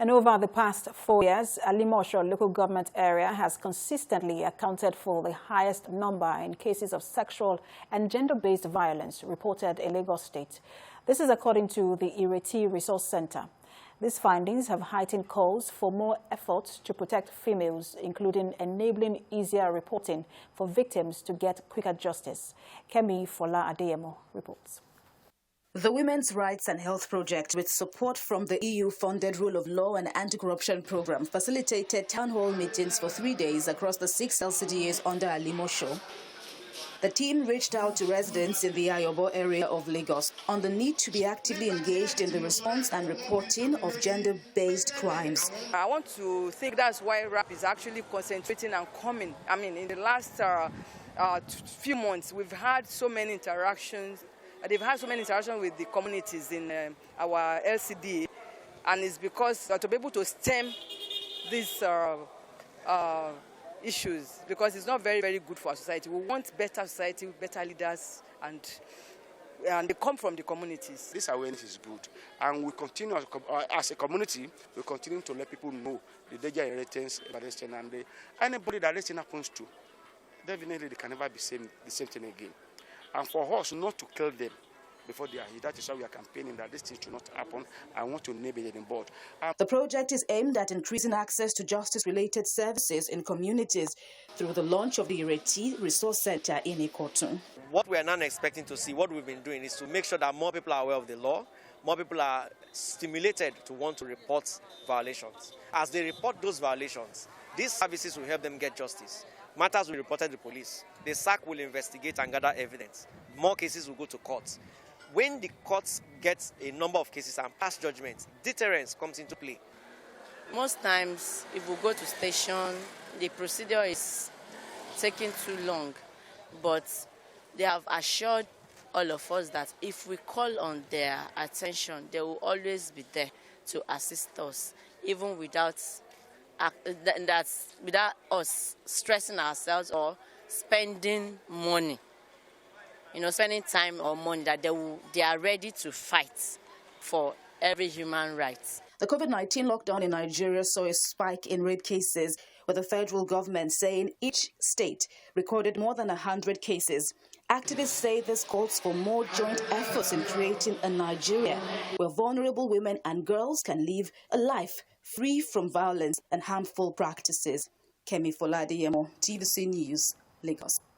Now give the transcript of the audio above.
And over the past 4 years, Alimosho local government area has consistently accounted for the highest number in cases of sexual and gender-based violence reported in Lagos State. This is according to the WRAHP Resource Center. These findings have heightened calls for more efforts to protect females, including enabling easier reporting for victims to get quicker justice. Kemi Fola Adeyemo reports. The Women's Rights and Health Project, with support from the EU-funded Rule of Law and Anti-Corruption Program, facilitated town hall meetings for 3 days across the 6 LCDAs under Alimosho. The team reached out to residents in the Ayobo area of Lagos on the need to be actively engaged in the response and reporting of gender-based crimes. I want to think that's why WRAHP is actually concentrating and coming. I mean, in the last few months, we've had so many interactions. They've had so many interactions with the communities in our LCD, and it's because to be able to stem these issues, because it's not very, very good for our society. We want better society, better leaders, and they come from the communities. This awareness is good, and we continue as a community. We continue to let people know the danger inheritance, and anybody that this thing happens to, definitely they can never be the same thing again. And for us not to kill them before they are here, that is why we are campaigning that this thing should not happen. I want to enable it on board. The project is aimed at increasing access to justice-related services in communities through the launch of the WRAHP Resource Center in Ikotun. What we are now expecting to see, what we've been doing, is to make sure that more people are aware of the law, more people are stimulated to want to report violations. As they report those violations, these services will help them get justice. Matters will be reported to the police. The SAC will investigate and gather evidence. More cases will go to courts. When the courts get a number of cases and pass judgments, deterrence comes into play. Most times, if we go to station, the procedure is taking too long. But they have assured all of us that if we call on their attention, they will always be there to assist us, even without us stressing ourselves or spending money, spending time or money, that they are ready to fight for every human right. The COVID-19 lockdown in Nigeria saw a spike in rape cases, with the federal government saying each state recorded more than 100 cases. Activists say this calls for more joint efforts in creating a Nigeria where vulnerable women and girls can live a life free from violence and harmful practices. Kemi Fola Adeyemo, TVC News, Lagos.